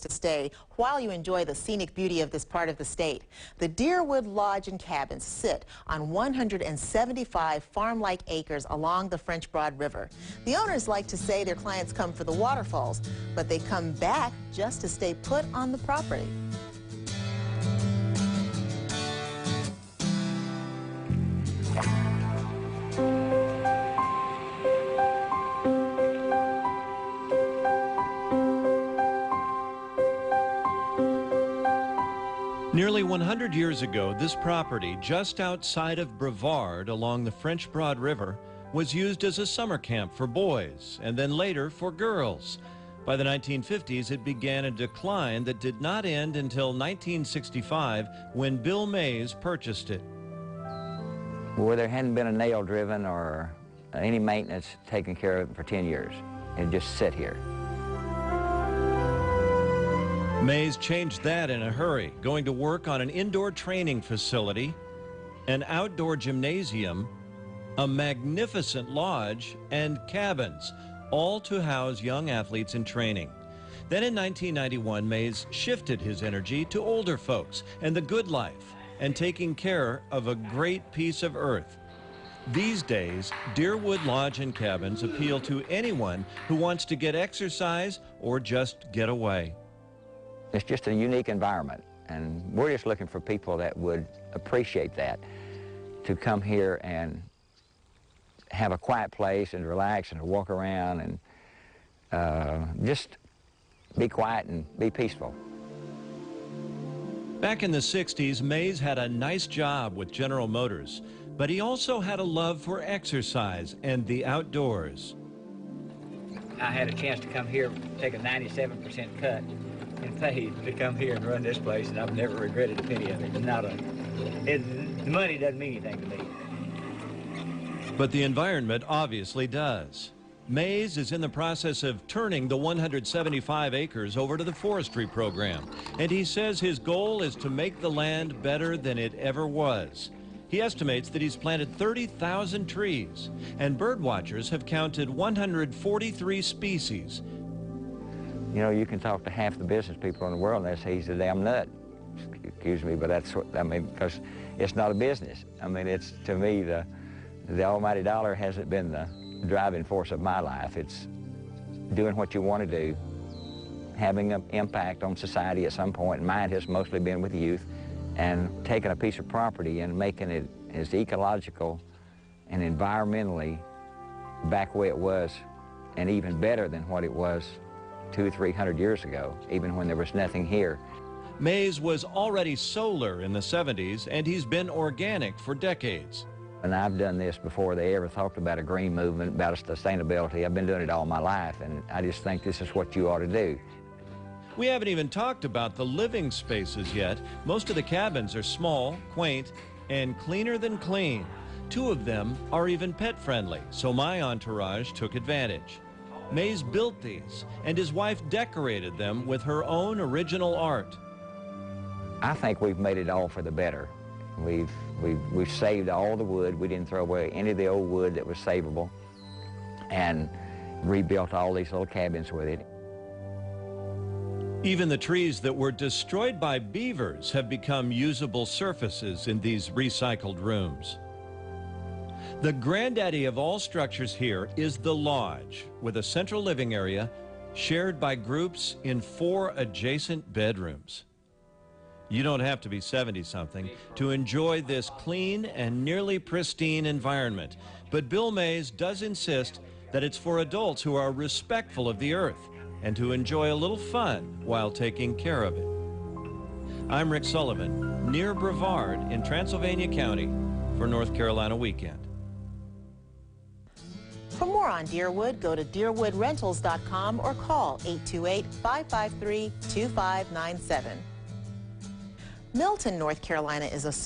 to stay while you enjoy the scenic beauty of this part of the state. The Deerwood Lodge and Cabins sit on 175 farm-like acres along the French Broad River. The owners like to say their clients come for the waterfalls, but they come back just to stay put on the property. Nearly 100 years ago, this property just outside of Brevard along the French Broad River was used as a summer camp for boys and then later for girls. By the 1950s, it began a decline that did not end until 1965 when Bill Mays purchased it. Well, there hadn't been a nail driven or any maintenance taken care of for 10 years. It just sit here. Mays changed that in a hurry, going to work on an indoor training facility, an outdoor gymnasium, a magnificent lodge, and cabins, all to house young athletes in training. Then in 1991, Mays shifted his energy to older folks and the good life and taking care of a great piece of earth. These days, Deerwood Lodge and Cabins appeal to anyone who wants to get exercise or just get away. It's just a unique environment, and we're just looking for people that would appreciate that, to come here and have a quiet place and relax and walk around and just be quiet and be peaceful. Back in the 60s, Mays had a nice job with General Motors, but he also had a love for exercise and the outdoors. I had a chance to come here, take a 97% cut and paid to come here and run this place, and I've never regretted a penny of it. The money doesn't mean anything to me. But the environment obviously does. Mays is in the process of turning the 175 acres over to the forestry program, and he says his goal is to make the land better than it ever was. He estimates that he's planted 30,000 trees, and bird watchers have counted 143 species. You know, you can talk to half the business people in the world and they say he's a damn nut. Excuse me, but that's what, I mean, because it's not a business. I mean, it's, to me, the almighty dollar hasn't been the driving force of my life. It's doing what you want to do, having an impact on society at some point. Mine has mostly been with youth, and taking a piece of property and making it as ecological and environmentally back where it was, and even better than what it was 200 or 300 years ago, even when there was nothing here. Mays was already solar in the 70s, and he's been organic for decades. And I've done this before they ever talked about a green movement, about sustainability. I've been doing it all my life, and I just think this is what you ought to do. We haven't even talked about the living spaces yet. Most of the cabins are small, quaint, and cleaner than clean. 2 of them are even pet-friendly, so my entourage took advantage. Mays built these, and his wife decorated them with her own original art. I think we've made it all for the better. We've saved all the wood. We didn't throw away any of the old wood that was savable, and rebuilt all these little cabins with it. Even the trees that were destroyed by beavers have become usable surfaces in these recycled rooms. The granddaddy of all structures here is the lodge, with a central living area shared by groups in 4 adjacent bedrooms. You don't have to be 70-something to enjoy this clean and nearly pristine environment, but Bill Mays does insist that it's for adults who are respectful of the earth and to enjoy a little fun while taking care of it. I'm Rick Sullivan, near Brevard in Transylvania County for North Carolina Weekend. For more on Deerwood, go to deerwoodrentals.com or call 828-553-2597. Milton, North Carolina is a